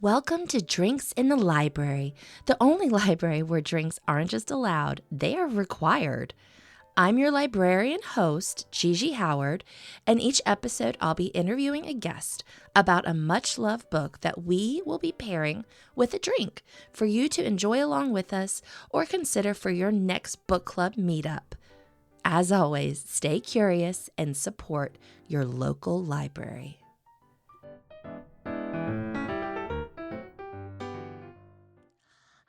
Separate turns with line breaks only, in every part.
Welcome to Drinks in the Library, the only library where drinks aren't just allowed, they are required. I'm your librarian host, Gigi Howard, and each episode I'll be interviewing a guest about a much-loved book that we will be pairing with a drink for you to enjoy along with us or consider for your next book club meetup. As always, stay curious and support your local library.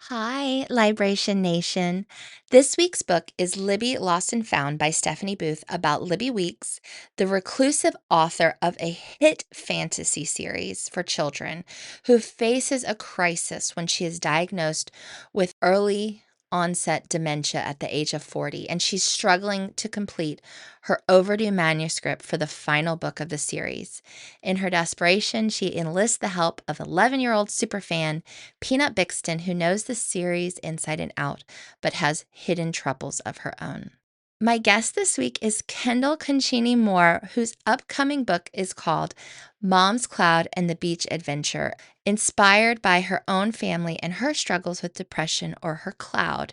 Hi, Libration Nation. This week's book is Libby, Lost and Found by Stephanie Booth about Libby Weeks, the reclusive author of a hit fantasy series for children who faces a crisis when she is diagnosed with early onset dementia at the age of 40, and she's struggling to complete her overdue manuscript for the final book of the series. In her desperation, she enlists the help of 11-year-old superfan Peanut Bixton, who knows the series inside and out, but has hidden troubles of her own. My guest this week is Kendall Concini-Moore, whose upcoming book is called Mom's Cloud and the Beach Adventure, inspired by her own family and her struggles with depression or her cloud.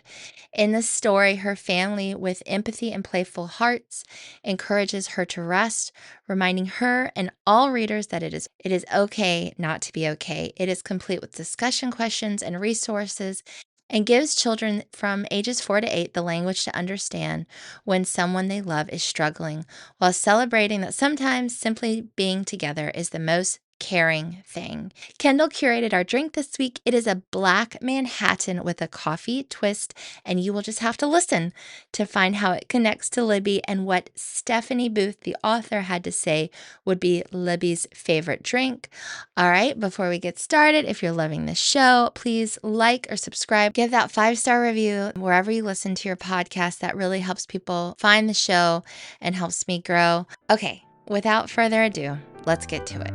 In the story, her family, with empathy and playful hearts, encourages her to rest, reminding her and all readers that it is okay not to be okay. It is complete with discussion questions and resources, and gives children from ages 4 to 8 the language to understand when someone they love is struggling, while celebrating that sometimes simply being together is the most caring thing. Kendall curated our drink this week. It is a black Manhattan with a coffee twist, and you will just have to listen to find how it connects to Libby and what Stephanie Booth, the author, had to say would be Libby's favorite drink. All right, before we get started, if you're loving this show, please like or subscribe. Give that 5-star review wherever you listen to your podcast. That really helps people find the show and helps me grow. Okay, without further ado, let's get to it.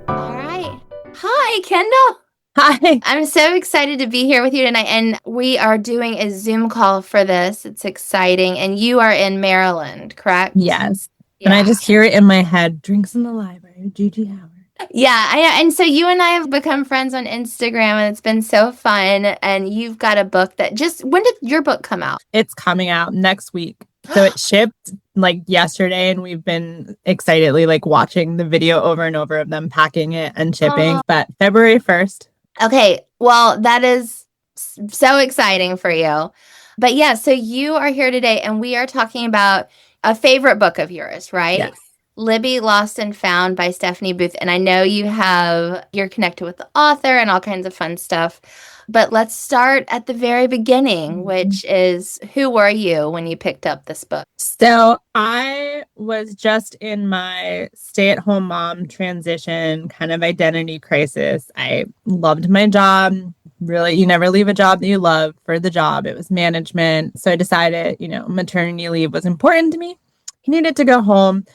All right. Hi, Kendall.
Hi.
I'm so excited to be here with you tonight, and we are doing a Zoom call for this. It's exciting, and you are in Maryland, correct?
Yes.
Yeah.
And I just hear it in my head, Drinks in the Library, Gigi Howard.
Yeah, I know. And so you and I have become friends on Instagram, and it's been so fun. And you've got a book that when did your book come out?
It's coming out next week. So it shipped like yesterday, and we've been excitedly like watching the video over and over of them packing it and shipping. But February 1st.
Okay, well, that is so exciting for you. But yeah, so you are here today, and we are talking about a favorite book of yours, right?
Yes.
Libby, Lost and Found by Stephanie Booth. And I know you're connected with the author and all kinds of fun stuff. But let's start at the very beginning, which is, who were you when you picked up this book?
So I was just in my stay-at-home mom transition kind of identity crisis. I loved my job. Really, you never leave a job that you love for the job. It was management. So I decided, maternity leave was important to me. I needed to go home.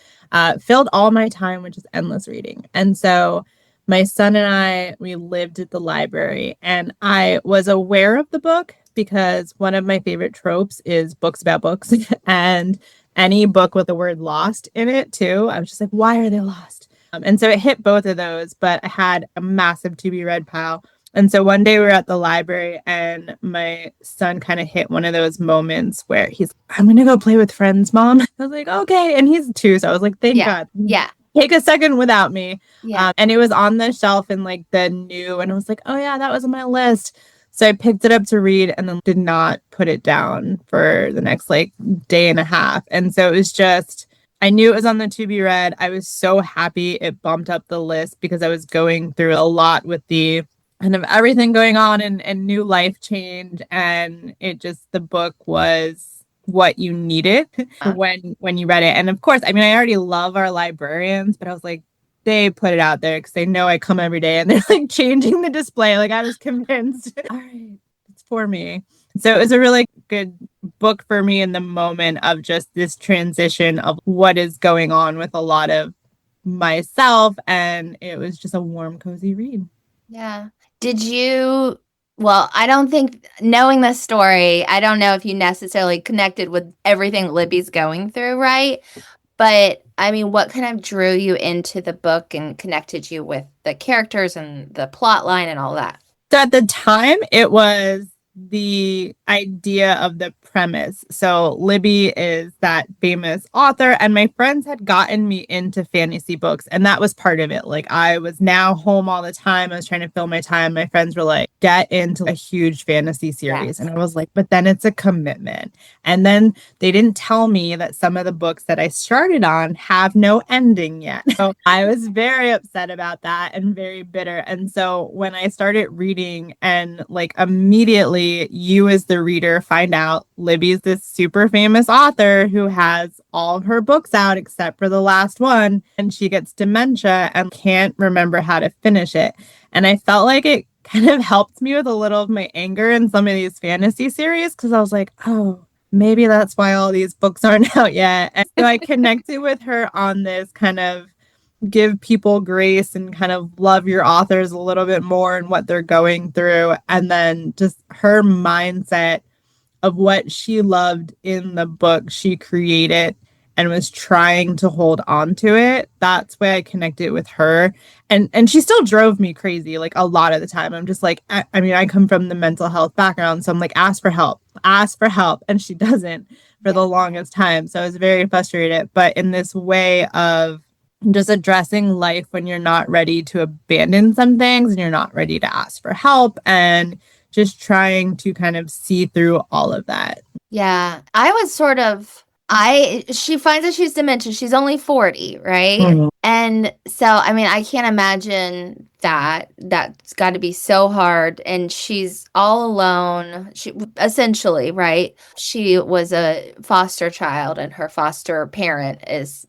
Filled all my time with just endless reading. And so my son and we lived at the library, and I was aware of the book because one of my favorite tropes is books about books and any book with the word lost in it too. I was just like, why are they lost? And so it hit both of those, but I had a massive to be read pile. And so one day we were at the library, and my son kind of hit one of those moments where he's, I'm going to go play with friends, Mom. I was like, okay. And he's 2. So I was like, thank God.
Yeah.
Take a second without me.
Yeah.
And it was on the shelf in like the new, and I was like, oh yeah, that was on my list. So I picked it up to read and then did not put it down for the next like day and a half. And so it was just, I knew it was on the to be read. I was so happy it bumped up the list because I was going through a lot with the kind of everything going on and new life change. And the book was what you needed when you read it. And of course, I mean, I already love our librarians, but I was like, they put it out there because they know I come every day, and they're like changing the display. Like I was convinced, all right, it's for me. So it was a really good book for me in the moment of just this transition of what is going on with a lot of myself. And it was just a warm, cozy read.
Yeah. Well, I don't think, knowing the story, I don't know if you necessarily connected with everything Libby's going through, right? But I mean, what kind of drew you into the book and connected you with the characters and the plot line and all that?
So at the time, it was the idea of the premise. So Libby is that famous author, and my friends had gotten me into fantasy books, and that was part of it. Like I was now home all the time. I was trying to fill my time. My friends were like, get into a huge fantasy series.
Yes.
And I was like, but then it's a commitment. And then they didn't tell me that some of the books that I started on have no ending yet. So I was very upset about that and very bitter. And so when I started reading and like immediately you as the reader find out Libby's this super famous author who has all of her books out except for the last one, and she gets dementia and can't remember how to finish it. And I felt like it kind of helped me with a little of my anger in some of these fantasy series because I was like, oh, maybe that's why all these books aren't out yet. And so I connected with her on this kind of give people grace and kind of love your authors a little bit more and what they're going through. And then just her mindset of what she loved in the book she created and was trying to hold on to it. That's why I connected with her. And she still drove me crazy like a lot of the time. I'm just like, I mean, I come from the mental health background. So I'm like, ask for help, ask for help. And she doesn't for the longest time. So I was very frustrated. But in this way of just addressing life when you're not ready to abandon some things and you're not ready to ask for help and just trying to kind of see through all of that.
Yeah. I was sort of she finds that she's dementia. She's only 40, right?
Mhm.
And so I mean, I can't imagine that. That's got to be so hard. And she's all alone. She essentially, right? She was a foster child and her foster parent is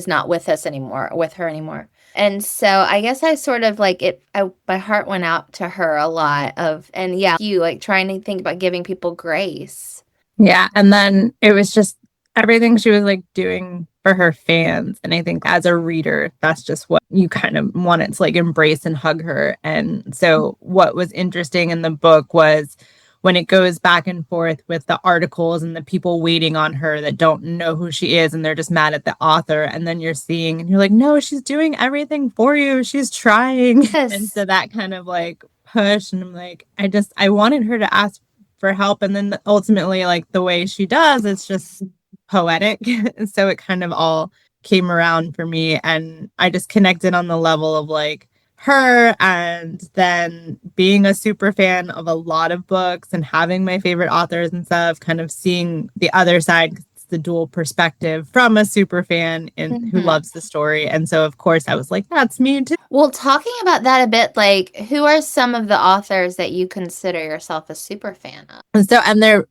not with us anymore, with her anymore. And so I guess I sort of like it, my heart went out to her a lot of, and yeah, you like trying to think about giving people grace.
Yeah. And then it was just everything she was like doing for her fans. And I think as a reader, that's just what you kind of wanted to like embrace and hug her. And so what was interesting in the book was when it goes back and forth with the articles and the people waiting on her that don't know who she is and they're just mad at the author. And then you're seeing and you're like, no, she's doing everything for you. She's trying.
Yes.
And so that kind of like push. And I'm like, I wanted her to ask for help. And then ultimately, like the way she does, it's just poetic. So it kind of all came around for me. And I just connected on the level of like, her and then being a super fan of a lot of books and having my favorite authors and stuff, kind of seeing the other side, the dual perspective from a super fan and who loves the story. And so of course I was like, that's me too.
Well, talking about that a bit, like who are some of the authors that you consider yourself a super fan of?
And so and they're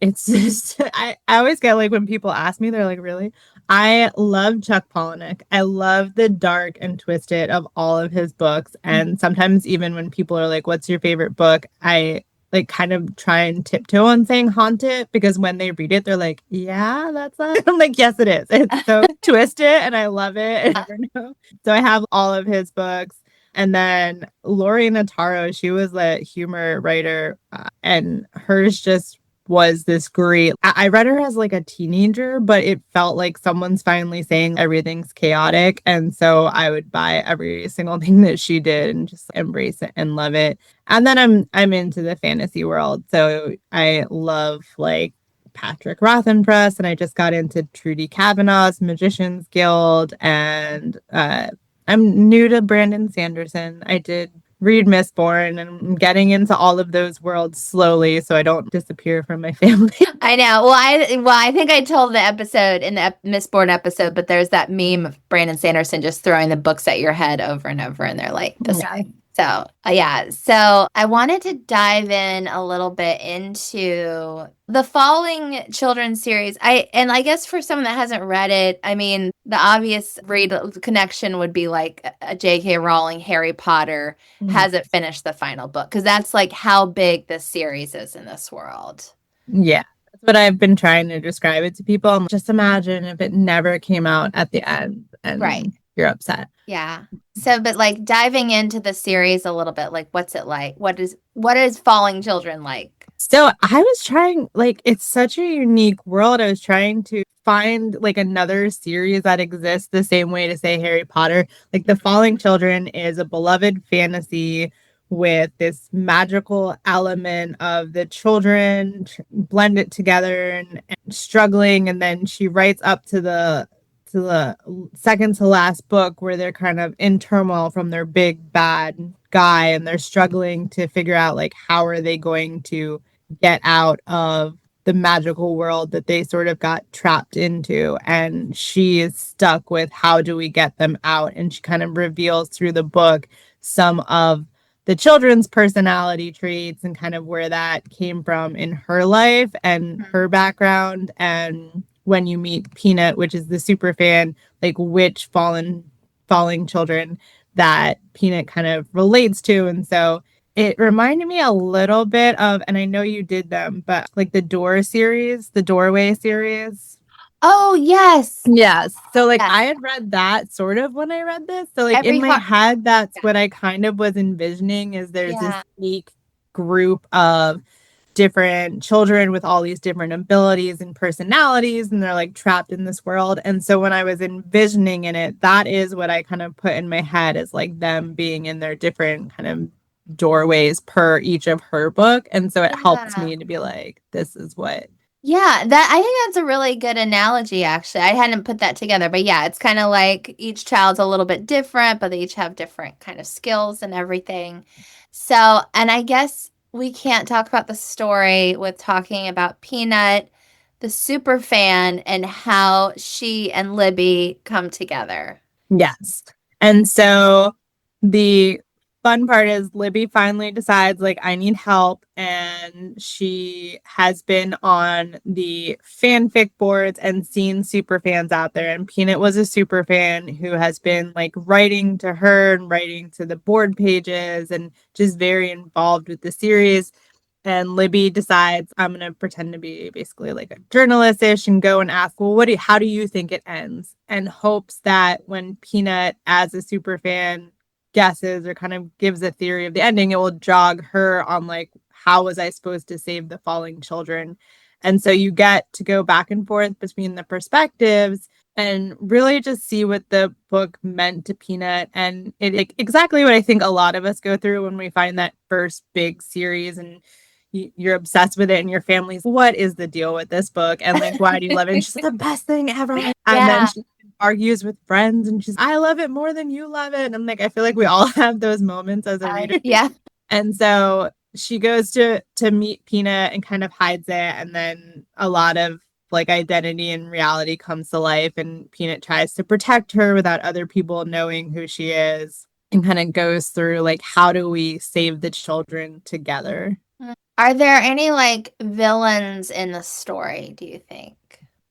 it's just I always get like when people ask me, they're like, really? I love Chuck Palahniuk. I love the dark and twisted of all of his books. And sometimes even when people are like, what's your favorite book? I like kind of try and tiptoe on saying Haunted because when they read it, they're like, yeah, that's a I'm like, yes, it is. It's so twisted and I love it. I never know. So I have all of his books. And then Lori Nataro, she was a humor writer, and hers just was this great. I read her as like a teenager, but it felt like someone's finally saying everything's chaotic. And so I would buy every single thing that she did and just embrace it and love it. And then I'm into the fantasy world. So I love like Patrick Rothenpress, and I just got into Trudy Kavanaugh's Magician's Guild, and I'm new to Brandon Sanderson. I did read Mistborn and I'm getting into all of those worlds slowly so I don't disappear from my family.
I know. Well, I think I told the episode in the Mistborn episode, but there's that meme of Brandon Sanderson just throwing the books at your head over and over, and they're like, this guy. So, yeah. So I wanted to dive in a little bit into the Falling Children series. I guess for someone that hasn't read it, I mean, the obvious read connection would be like a J.K. Rowling Harry Potter hasn't finished the final book, because that's like how big this series is in this world.
Yeah. That's what I've been trying to describe it to people. Just imagine if it never came out at the end and you're upset.
Yeah. So, but like diving into the series a little bit, like what's it like? What is Falling Children like?
So I was trying, like, it's such a unique world. I was trying to find like another series that exists the same way to say Harry Potter. Like, The Falling Children is a beloved fantasy with this magical element of the children blend it together and struggling, and then she writes up to the second to last book where they're kind of in turmoil from their big bad guy, and they're struggling to figure out like how are they going to get out of the magical world that they sort of got trapped into. And she is stuck with how do we get them out? And she kind of reveals through the book some of the children's personality traits and kind of where that came from in her life and her background. And when you meet Peanut, which is the super fan, like which falling children that Peanut kind of relates to. And so it reminded me a little bit of, and I know you did them, but like the Door series, the Doorway series.
Oh, yes.
Yes. So like
Yes.
I had read that sort of when I read this. So like in
Every
my
heart.
head, that's
Yeah.
what I kind of was envisioning is there's this
Yeah.
unique group of different children with all these different abilities and personalities, and they're like trapped in this world. And so when I was envisioning in it, that is what I kind of put in my head as like them being in their different kind of doorways per each of her book. And so it helped
Yeah.
me to be like, this is what.
Yeah, that I think that's a really good analogy, actually. I hadn't put that together, but yeah, it's kind of like each child's a little bit different, but they each have different kind of skills and everything. So, and I guess we can't talk about the story with talking about Peanut, the super fan, and how she and Libby come together.
Yes. And so the fun part is Libby finally decides like I need help, and she has been on the fanfic boards and seen super fans out there, and Peanut was a super fan who has been like writing to her and writing to the board pages and just very involved with the series. And Libby decides I'm gonna pretend to be basically like a journalist-ish and go and ask, well, how do you think it ends? And hopes that when Peanut, as a super fan, guesses or kind of gives a theory of the ending, it will jog her on like how was I supposed to save the falling children? And so you get to go back and forth between the perspectives and really just see what the book meant to Peanut. And it like, exactly what I think a lot of us go through when we find that first big series and you're obsessed with it and your family's what is the deal with this book and like why do you love it? And she's like, the best thing ever. And then
Yeah.
she argues with friends and she's I love it more than you love it. And I'm like, I feel like we all have those moments as a reader.
Yeah.
And so she goes to meet Peanut and kind of hides it, and then a lot of like identity and reality comes to life, and Peanut tries to protect her without other people knowing who she is, and kind of goes through like how do we save the children together.
Are there any like villains in the story, do you think?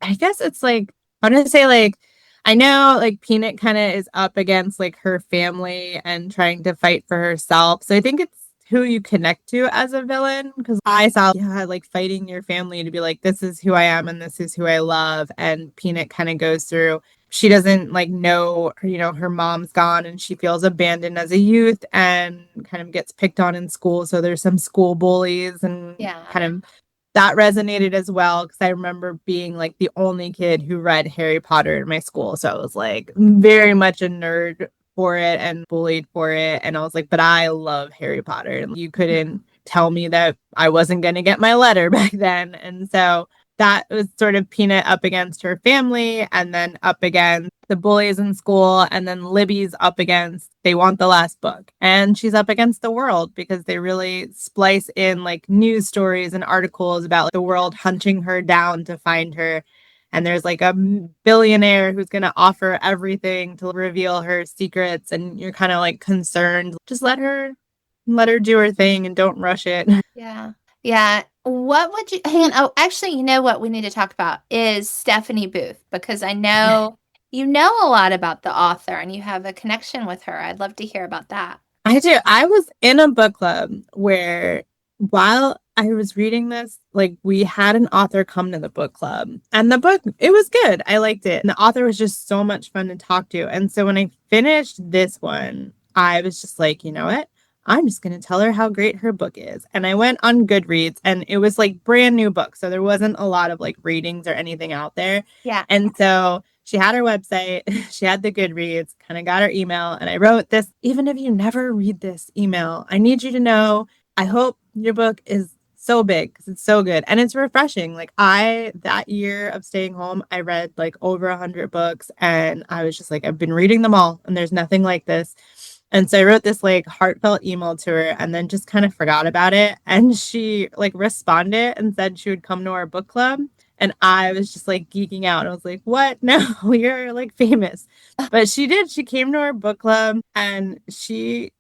I guess it's like I'm gonna say like I know like Peanut kind of is up against like her family and trying to fight for herself. So I think it's who you connect to as a villain because I saw yeah, like fighting your family to be like this is who I am and this is who I love. And Peanut kind of goes through she doesn't like know you know her mom's gone and she feels abandoned as a youth and kind of gets picked on in school. So there's some school bullies and
Yeah.
kind of that resonated as well because I remember being like the only kid who read Harry Potter in my school. So I was like very much a nerd for it and bullied for it. And I was like, but I love Harry Potter. And you couldn't tell me that I wasn't going to get my letter back then. And so that was sort of Peanut up against her family and then up against the bullies in school. And then Libby's up against, they want the last book. And she's up against the world because they really splice in like news stories and articles about like, the world hunting her down to find her. And there's like a billionaire who's going to offer everything to reveal her secrets. And you're kind of like concerned. Just let her do her thing and don't rush it.
Yeah. Yeah. What would you hang on? Oh, actually, you know what we need to talk about is Stephanie Booth because I know you know a lot about the author and you have a connection with her. I'd love to hear about that.
I do. I was in a book club where while I was reading this, like we had an author come to the book club and the book, it was good. I liked it. And the author was just so much fun to talk to. And so when I finished this one, I was just like, you know what? I'm just going to tell her how great her book is. And I went on Goodreads and it was like brand new book. So there wasn't a lot of like ratings or anything out there.
Yeah.
And so she had her website, she had the Goodreads, kind of got her email. And I wrote this, even if you never read this email, I need you to know, I hope your book is so big because it's so good and it's refreshing. Like that year of staying home, I read like over 100 books and I was just like, I've been reading them all and there's nothing like this. And so I wrote this like heartfelt email to her and then just kind of forgot about it. And she like responded and said she would come to our book club. And I was just like geeking out. I was like, what? No, you're like famous. But she did. She came to our book club and she's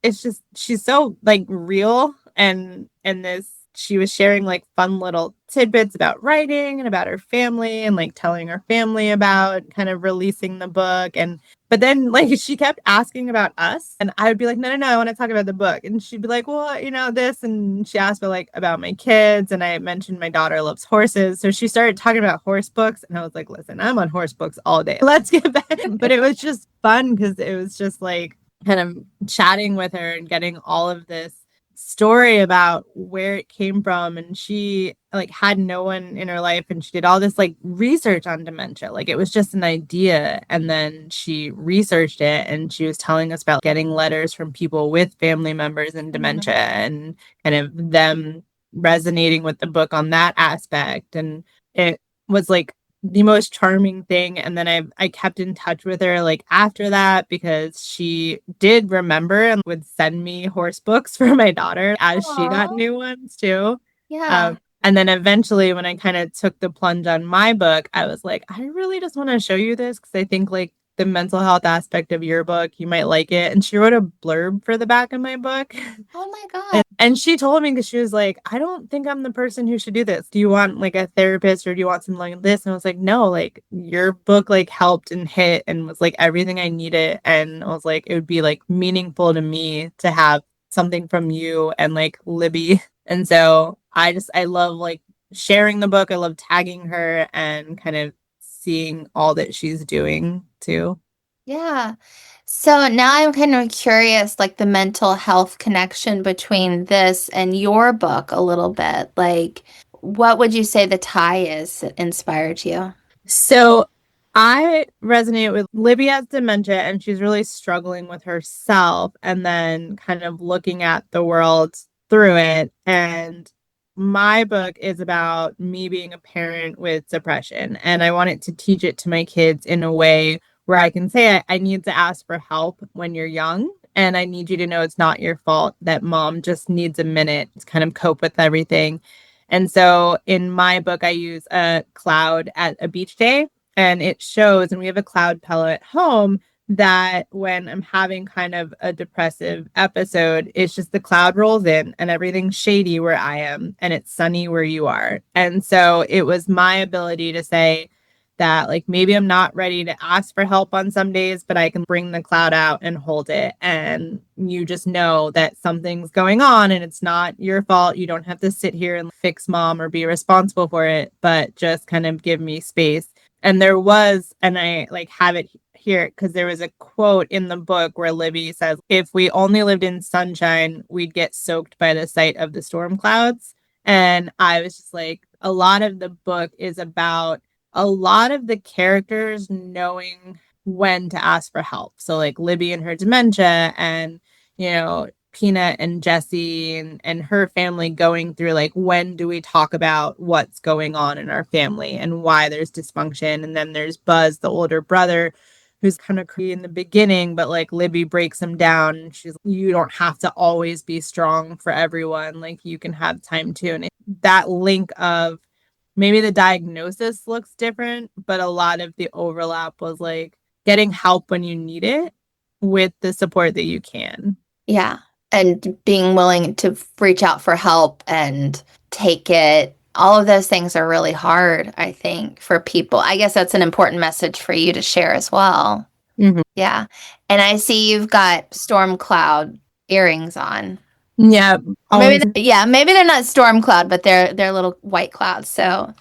so like real and this she was sharing like fun little tidbits about writing and about her family and like telling her family about kind of releasing the book. And but then like she kept asking about us and I would be like, no, I want to talk about the book. And she'd be like, well, this. And she asked about my kids. And I mentioned my daughter loves horses. So she started talking about horse books. And I was like, listen, I'm on horse books all day. Let's get back. But it was just fun because it was just like kind of chatting with her and getting all of this story about where it came from. And she like had no one in her life and she did all this like research on dementia. Like it was just an idea and then she researched it and she was telling us about getting letters from people with family members in dementia and kind of them resonating with the book on that aspect. And it was like the most charming thing. And then I kept in touch with her like after that because she did remember and would send me horse books for my daughter as she got new ones too.
Yeah.
And then eventually when I kind of took the plunge on my book, I was like, I really just want to show you this because I think like the mental health aspect of your book, you might like it. And she wrote a blurb for the back of my book.
Oh my God.
And she told me because she was like, I don't think I'm the person who should do this. Do you want like a therapist or do you want something like this? And I was like, no, like your book like helped and hit and was like everything I needed. And I was like, it would be like meaningful to me to have something from you and like Libby. And so I love like sharing the book. I love tagging her and kind of seeing all that she's doing too.
Yeah. So now I'm kind of curious, like the mental health connection between this and your book a little bit. Like, what would you say the tie is that inspired you?
So I resonate with Libby has dementia and she's really struggling with herself and then kind of looking at the world through it. And my book is about me being a parent with depression. And I wanted to teach it to my kids in a way where I can say, I need to ask for help when you're young. And I need you to know it's not your fault that mom just needs a minute to kind of cope with everything. And so in my book, I use a cloud at a beach day and it shows, and we have a cloud pillow at home that when I'm having kind of a depressive episode, it's just the cloud rolls in and everything's shady where I am and it's sunny where you are. And so it was my ability to say that like maybe I'm not ready to ask for help on some days, but I can bring the cloud out and hold it. And you just know that something's going on and it's not your fault. You don't have to sit here and fix mom or be responsible for it, but just kind of give me space. And there was, and I like have it here because there was a quote in the book where Libby says, if we only lived in sunshine, we'd get soaked by the sight of the storm clouds. And I was just like, a lot of the book is about a lot of the characters knowing when to ask for help. So like Libby and her dementia and, Peanut and Jesse and her family going through like, when do we talk about what's going on in our family and why there's dysfunction? And then there's Buzz, the older brother, who's kind of creepy in the beginning, but like Libby breaks him down. And she's, you don't have to always be strong for everyone. Like you can have time too. And that link of maybe the diagnosis looks different, but a lot of the overlap was like getting help when you need it with the support that you can.
Yeah. And being willing to reach out for help and take it. All of those things are really hard, I think, for people. I guess that's an important message for you to share as well.
Mm-hmm.
Yeah. And I see you've got storm cloud earrings on.
Yeah.
Maybe maybe they're not storm cloud, but they're little white clouds. So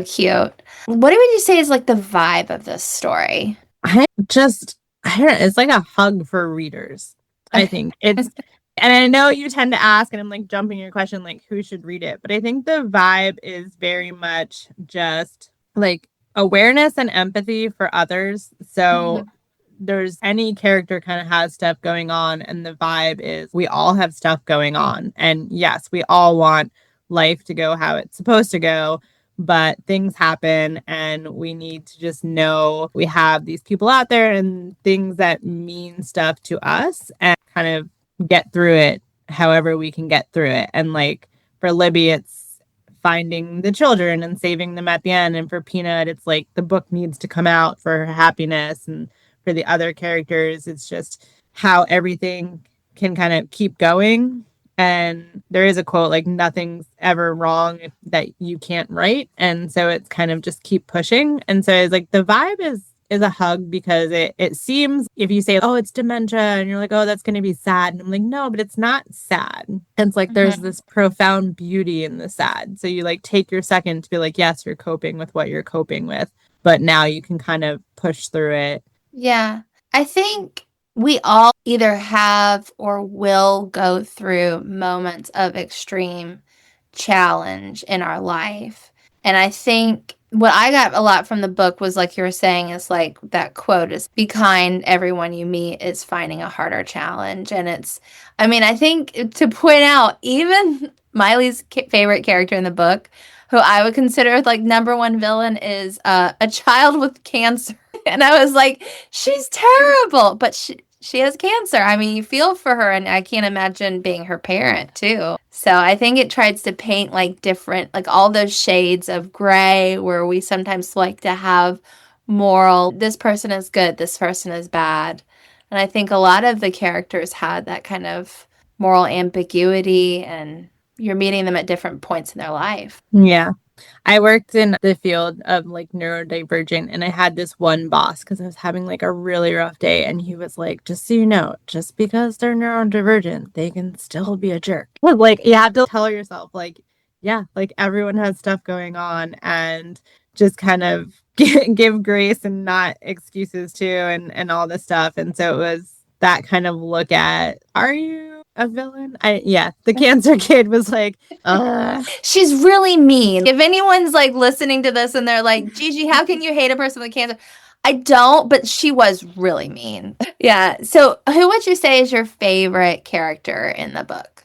cute. What would you say is like the vibe of this story?
I don't know, it's like a hug for readers. I think And I know you tend to ask, and I'm like jumping your question, like who should read it? But I think the vibe is very much just like awareness and empathy for others. So
Mhm.
there's any character kind of has stuff going on, and the vibe is we all have stuff going on. And yes, we all want life to go how it's supposed to go, but things happen, and we need to just know we have these people out there and things that mean stuff to us and kind of get through it however we can get through it. And like for Libby, it's finding the children and saving them at the end. And for Peanut, it's like the book needs to come out for her happiness. And for the other characters, it's just how everything can kind of keep going. And there is a quote like nothing's ever wrong that you can't write. And so it's kind of just keep pushing. And so it's like the vibe is a hug because it seems if you say, oh, it's dementia, and you're like, oh, that's gonna be sad. And I'm like, no, but it's not sad. And it's like there's
Mhm.
this profound beauty in the sad. So you like take your second to be like, yes, you're coping with what you're coping with, but now you can kind of push through it.
Yeah. I think we all either have or will go through moments of extreme challenge in our life. And I think what I got a lot from the book was like you were saying is like that quote is be kind, everyone you meet is finding a harder challenge. And it's, I mean, I think to point out, even Miley's favorite character in the book, who I would consider like number one villain, is a child with cancer. And I was like, she's terrible, but she has cancer. I mean, you feel for her, and I can't imagine being her parent too. So I think it tries to paint like different, like all those shades of gray where we sometimes like to have moral, this person is good, this person is bad. And I think a lot of the characters had that kind of moral ambiguity, and you're meeting them at different points in their life.
Yeah. I worked in the field of like neurodivergent, and I had this one boss because I was having like a really rough day, and he was like, just so you know, just because they're neurodivergent, they can still be a jerk. Like you have to tell yourself like, yeah, like everyone has stuff going on, and just kind of give grace and not excuses too, and all this stuff. And so it was that kind of look at, are you a villain? Yeah, the cancer kid was like,
She's really mean. If anyone's like listening to this and they're like, Gigi, how can you hate a person with cancer? I don't, but she was really mean. Yeah. So, who would you say is your favorite character in the book?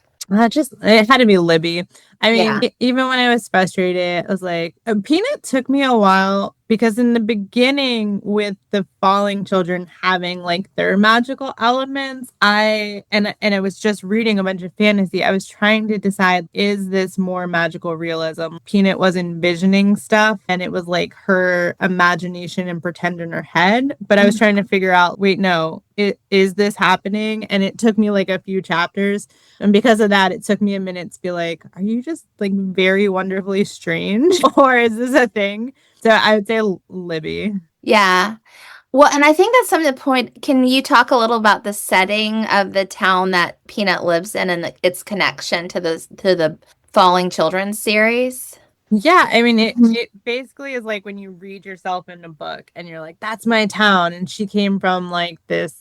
Just it had to be Libby. I mean,
Yeah.
even when I was frustrated, I was like, Peanut took me a while because in the beginning with the falling children having like their magical elements, I was just reading a bunch of fantasy. I was trying to decide, is this more magical realism? Peanut was envisioning stuff and it was like her imagination and pretend in her head, but I was trying to figure out, wait, no, is this happening? And it took me like a few chapters. And because of that, it took me a minute to be like, are you just like very wonderfully strange? Or is this a thing? So I would say Libby.
Yeah. Well, and I think that's something to point. Can you talk a little about the setting of the town that Peanut lives in and its connection to the Falling Children series?
Yeah, I mean, it basically is like when you read yourself in a book and you're like, that's my town. And she came from like this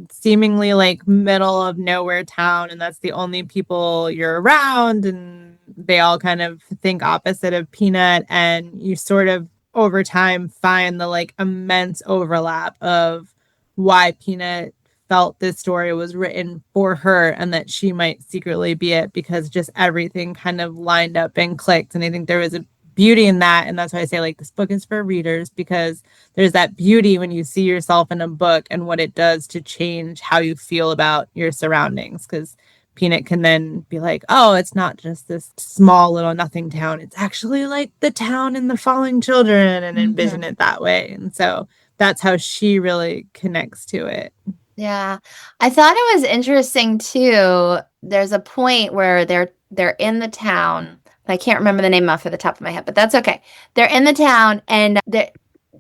seemingly like middle of nowhere town, and that's the only people you're around. And they all kind of think opposite of Peanut. And you sort of over time find the like immense overlap of why Peanut felt this story was written for her and that she might secretly be it because just everything kind of lined up and clicked. And I think there was a beauty in that. And that's why I say like this book is for readers, because there's that beauty when you see yourself in a book and what it does to change how you feel about your surroundings. Because Peanut can then be like, oh, it's not just this small little nothing town. It's actually like the town in the Falling Children, and envision
Mhm.
it that way. And so that's how she really connects to it.
Yeah. I thought it was interesting too. There's a point where they're in the town. I can't remember the name off the top of my head, but that's okay. They're in the town, and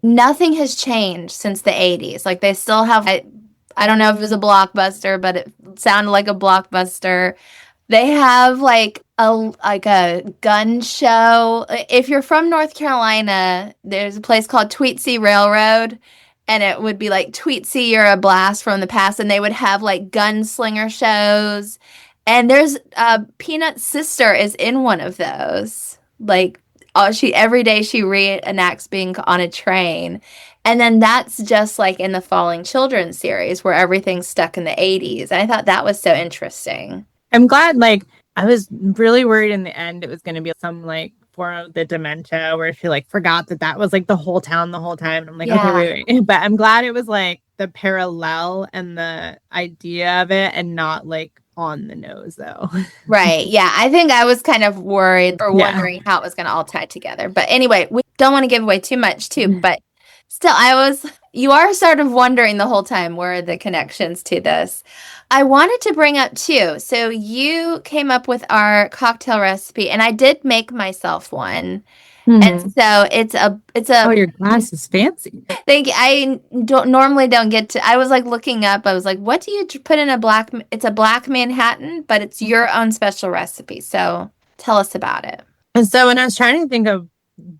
nothing has changed since the 80s. Like they still have I don't know if it was a blockbuster, but it sounded like a blockbuster. They have like a gun show. If you're from North Carolina, there's a place called Tweetsee Railroad, and it would be like Tweetsee, you're a blast from the past, and they would have like gunslinger shows, And there's Peanut's sister is in one of those. Like, she every day she reenacts being on a train. And then that's just like in the Falling Children series where everything's stuck in the 80s. And I thought that was so interesting.
I'm glad, like, I was really worried in the end it was going to be some like form of the dementia where she like forgot that that was like the whole town the whole time. And I'm like, okay,
Yeah.
wait. But I'm glad it was like the parallel and the idea of it and not like on the nose though.
Right. Yeah. I think I was kind of worried or
Yeah.
wondering how it was going to all tie together. But anyway, we don't want to give away too much too. But still, you are sort of wondering the whole time where are the connections to this. I wanted to bring up too. So you came up with our cocktail recipe, and I did make myself one. And
Hmm.
so it's
Oh,
a
your glass is fancy.
thing I don't get to. I was like looking up. I was like, what do you put in a black? It's a black Manhattan, but it's your own special recipe. So tell us about it.
And so when I was trying to think of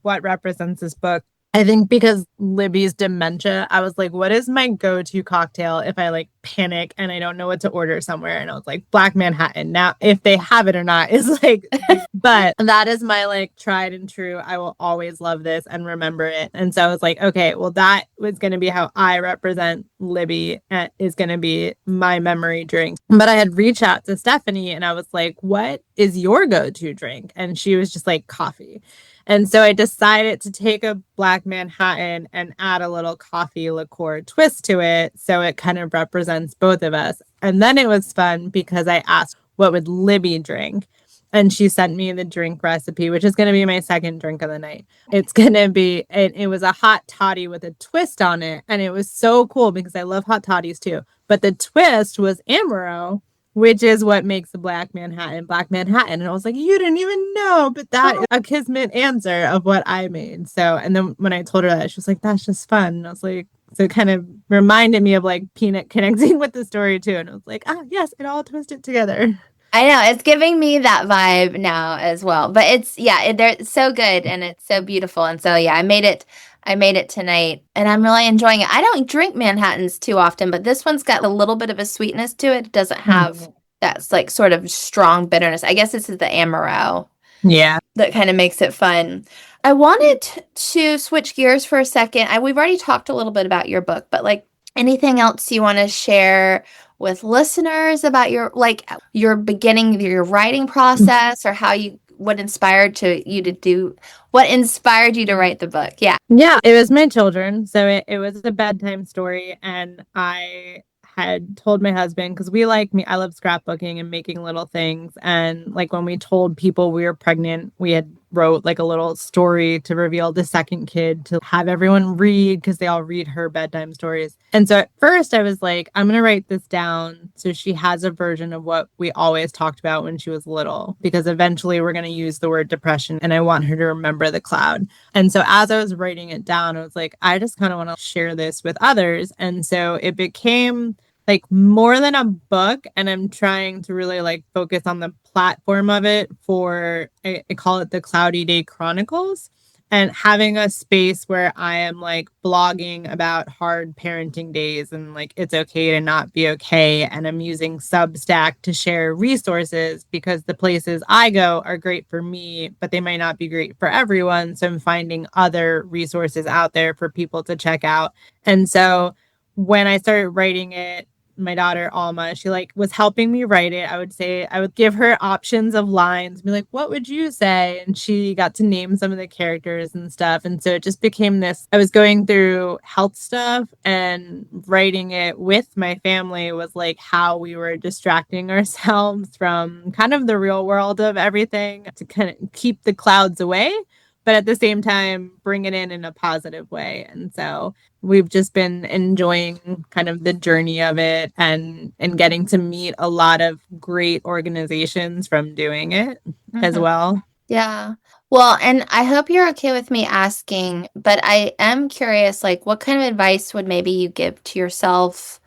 what represents this book, I think because Libby's dementia, I was like, what is my go-to cocktail if I like panic and I don't know what to order somewhere? And I was like, Black Manhattan. Now, if they have it or not is like, but that is my like tried and true. I will always love this and remember it. And so I was like, okay, well, that was going to be how I represent Libby and is going to be my memory drink. But I had reached out to Stephanie and I was like, what is your go-to drink? And she was just like, coffee. And so I decided to take a Black Manhattan and add a little coffee liqueur twist to it. So it kind of represents both of us. And then it was fun because I asked, what would Libby drink? And she sent me the drink recipe, which is going to be my second drink of the night. It's going to be, it was a hot toddy with a twist on it. And it was so cool because I love hot toddies too. But the twist was Amaro, which is what makes the Black Manhattan Black Manhattan. And I was like, you didn't even know, but that is a kismet answer of what I made. So, and then when I told her that, she was like, that's just fun. And I was like, so it kind of reminded me of like Peanut connecting with the story too. And I was like, ah, yes, it all twisted together.
I know it's giving me that vibe now as well. But they're so good and it's so beautiful. And so yeah, I made it. I made it tonight, and I'm really enjoying it. I don't drink Manhattans too often, but this one's got a little bit of a sweetness to it. It doesn't have that's like sort of strong bitterness. I guess this is the Amaro
Yeah.
that kind of makes it fun. I wanted to switch gears for a second. We've already talked a little bit about your book, but like anything else you want to share with listeners about your beginning, your writing process, or how you what inspired you to write the book? Yeah.
Yeah, it was my children. So it was a bedtime story. And I had told my husband, because I love scrapbooking and making little things. And like when we told people we were pregnant, we had wrote like a little story to reveal the second kid to have everyone read because they all read her bedtime stories. And so at first I was like, I'm going to write this down so she has a version of what we always talked about when she was little, because eventually we're going to use the word depression and I want her to remember the cloud. And so as I was writing it down, I was like, I just kind of want to share this with others. And so it became like more than a book, and I'm trying to really like focus on the platform of it for I call it the Cloudy Day Chronicles, and having a space where I am like blogging about hard parenting days and like it's okay to not be okay, and I'm using Substack to share resources because the places I go are great for me but they might not be great for everyone, so I'm finding other resources out there for people to check out. And so when I started writing it, my daughter Alma, she like was helping me write it. I would give her options of lines, be like, what would you say? And she got to name some of the characters and stuff. And so it just became this. I was going through health stuff, and writing it with my family was like how we were distracting ourselves from kind of the real world of everything to kind of keep the clouds away, but at the same time bring it in a positive way. And so we've just been enjoying kind of the journey of it, and getting to meet a lot of great organizations from doing it as well.
Yeah. Well, and I hope you're okay with me asking, but I am curious, like, what kind of advice would maybe you give to yourself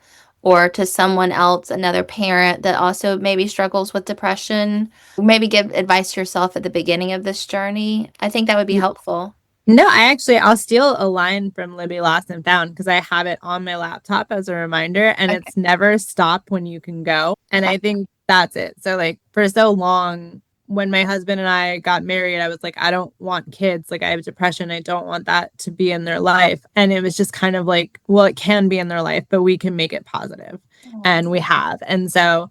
or to someone else, another parent that also maybe struggles with depression? Maybe give advice to yourself at the beginning of this journey. I think that would be helpful.
No, I'll steal a line from Libby Lost and Found because I have it on my laptop as a reminder, and
Okay.
it's never stop when you can go. And
Okay.
I think That's it. So like for so long, when my husband and I got married, I was like, I don't want kids. Like I have depression. I don't want that to be in their life. And it was just kind of like, well, it can be in their life, but we can make it positive. And we have. And so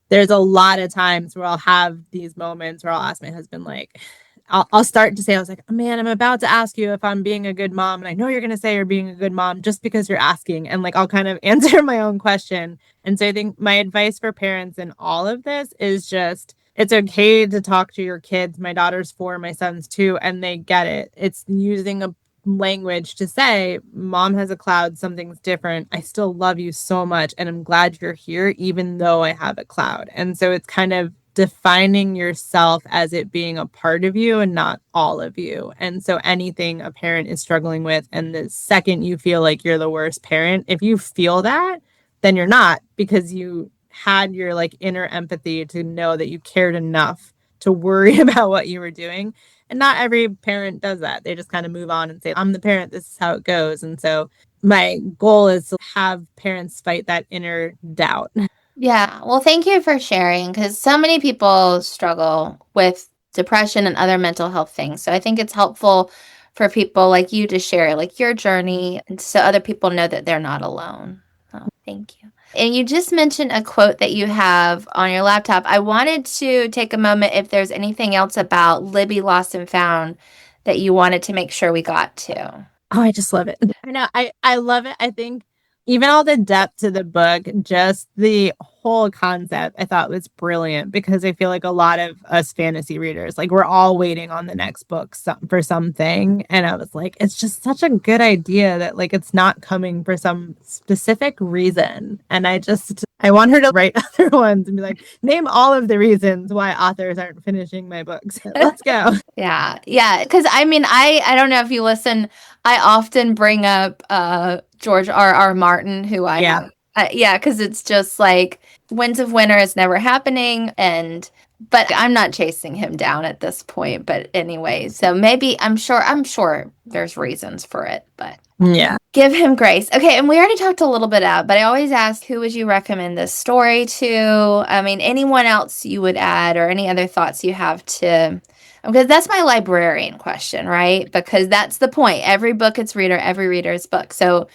there's a lot of times where I'll have these moments where I'll ask my husband, like, I'll start to say, I was like, oh, man, I'm about to ask you if I'm being a good mom. And I know you're going to say you're being a good mom just because you're asking. And like, I'll kind of answer my own question. And so I think my advice for parents in all of this is just, it's okay to talk to your kids. My daughter's 4, my son's 2, and they get it. It's using a language to say, mom has a cloud, something's different. I still love you so much. And I'm glad you're here, even though I have a cloud. And so it's kind of defining yourself as it being a part of you and not all of you. And so anything a parent is struggling with, and the second you feel like you're the worst parent, if you feel that, then you're not, because you had your like inner empathy to know that you cared enough to worry about what you were doing. And not every parent does that. They just kind of move on and say, I'm the parent, this is how it goes. And so my goal is to have parents fight that inner doubt.
Yeah. Well, thank you for sharing, because so many people struggle with depression and other mental health things. So I think it's helpful for people like you to share like your journey, and so other people know that they're not alone. So thank you. And you just mentioned a quote that you have on your laptop. I wanted to take a moment if there's anything else about Libby Lost and Found that you wanted to make sure we got to.
Oh, I just love it. I know. I love it. I think even all the depth to the book, just the whole concept, I thought was brilliant, because I feel like a lot of us fantasy readers, like we're all waiting on the next book for something. And I was like, it's just such a good idea that like it's not coming for some specific reason. And I want her to write other ones and be like, name all of the reasons why authors aren't finishing my books. Let's go.
Yeah. Yeah. Because I mean, I don't know if you listen, I often bring up George R. Martin, who I
Yeah.
have. Yeah, because it's just like Winds of Winter is never happening, but I'm not chasing him down at this point. But anyway, so maybe I'm sure there's reasons for it, but
Yeah.
give him grace. Okay, and we already talked a little bit out, but I always ask, who would you recommend this story to? I mean, anyone else you would add, or any other thoughts you have to, because that's my librarian question, right? Because that's the point. Every book it's reader, every reader is book. So,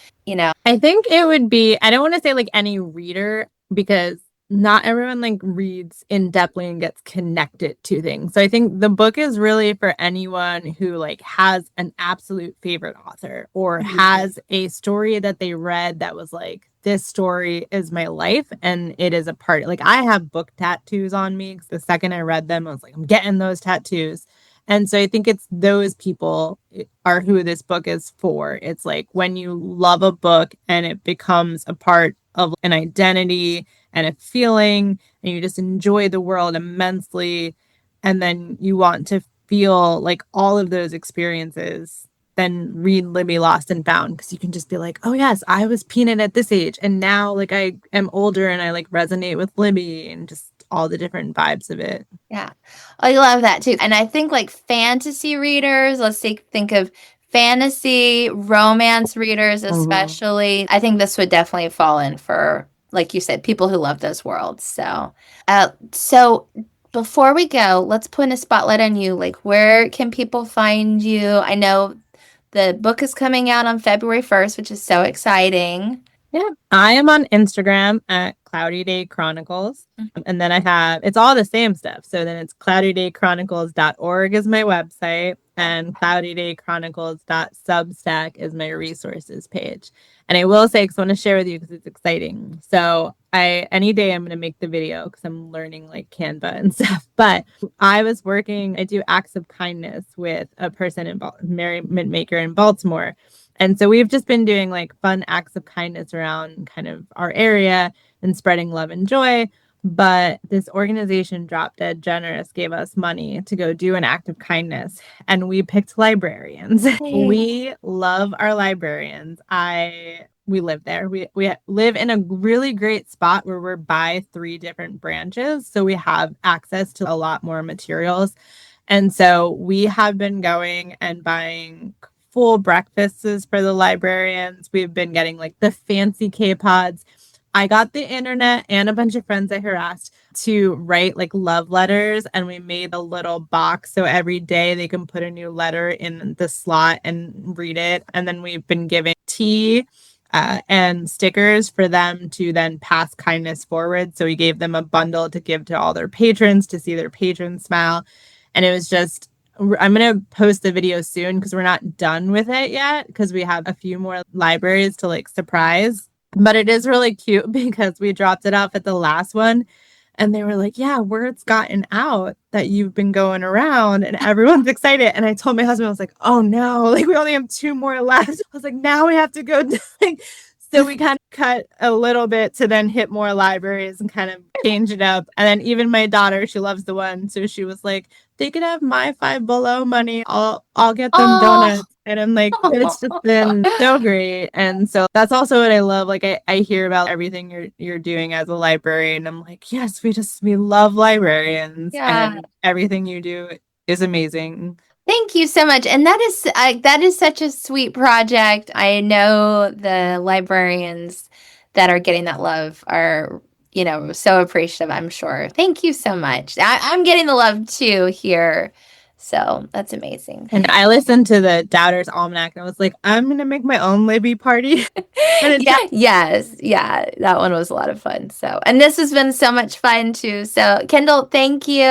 I think it would be, I don't want to say like any reader, because not everyone like reads in depthly and gets connected to things. So I think the book is really for anyone who like has an absolute favorite author, or has a story that they read that was like, this story is my life and it is a part. Like I have book tattoos on me, 'cause the second I read them, I was like, I'm getting those tattoos. And so I think it's those people are who this book is for. It's like when you love a book and it becomes a part of an identity and a feeling, and you just enjoy the world immensely, and then you want to feel like all of those experiences, then read Libby Lost and Found, because you can just be like, oh yes, I was Peanut at this age, and now like I am older and I like resonate with Libby, and just all the different vibes of it.
yeah. I love that too. And I think like fantasy readers, think of fantasy romance readers, especially. I think this would definitely fall in for, like you said, people who love those worlds. So before we go, let's put a spotlight on you. Like, where can people find you? I know the book is coming out on February 1st, which is so exciting.
Yeah, I am on Instagram at Cloudy Day Chronicles. And then I have, it's all the same stuff. So then it's cloudydaychronicles.org is my website, and cloudydaychronicles.substack is my resources page. And I will say, because I want to share with you because it's exciting. So any day I'm going to make the video because I'm learning like Canva and stuff. But I do acts of kindness with a person Merriment Maker in Baltimore. And so we've just been doing like fun acts of kindness around kind of our area and spreading love and joy. But this organization, Drop Dead Generous, gave us money to go do an act of kindness. And we picked librarians. We love our librarians. We live there. We live in a really great spot where we're by 3 different branches. So we have access to a lot more materials. And so we have been going and buying full breakfasts for the librarians. We've been getting like the fancy K-pods. I got the internet and a bunch of friends I harassed to write like love letters, and we made a little box so every day they can put a new letter in the slot and read it. And then we've been giving tea and stickers for them to then pass kindness forward. So we gave them a bundle to give to all their patrons to see their patrons smile. And it was just, I'm going to post the video soon because we're not done with it yet because we have a few more libraries to like surprise. But it is really cute because we dropped it off at the last one and they were like, yeah, word's gotten out that you've been going around and everyone's excited. And I told my husband, I was like, oh no, like we only have 2 more left. I was like, now we have to go. So we kind of cut a little bit to then hit more libraries and kind of change it up. And then even my daughter, she loves the one. So she was like, they could have my Five Below money. I'll get them donuts. And I'm like, it's just been so great. And so that's also what I love. Like I hear about everything you're doing as a librarian. I'm like, yes, we love librarians and everything you do is amazing.
Thank you so much. And that is such a sweet project. I know the librarians that are getting that love are, so appreciative, I'm sure. Thank you so much. I'm getting the love too here. So that's amazing.
And I listened to the Doubters Almanac and I was like, I'm going to make my own Libby party.
Yes. Yeah. That one was a lot of fun. So, and this has been so much fun too. So Kendall, thank you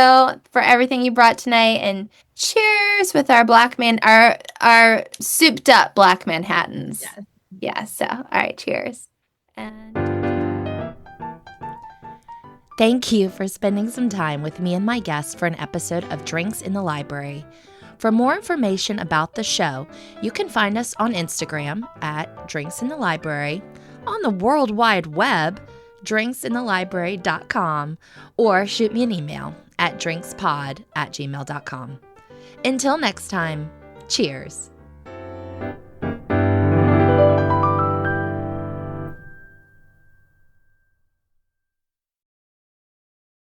for everything you brought tonight, and cheers with our our souped up Black Manhattans.
Yes.
Yeah. So, all right. Cheers. And thank you for spending some time with me and my guests for an episode of Drinks in the Library. For more information about the show, you can find us on Instagram at Drinks in the Library, on the World Wide Web, drinksinthelibrary.com, or shoot me an email at drinkspod@gmail.com. Until next time, cheers.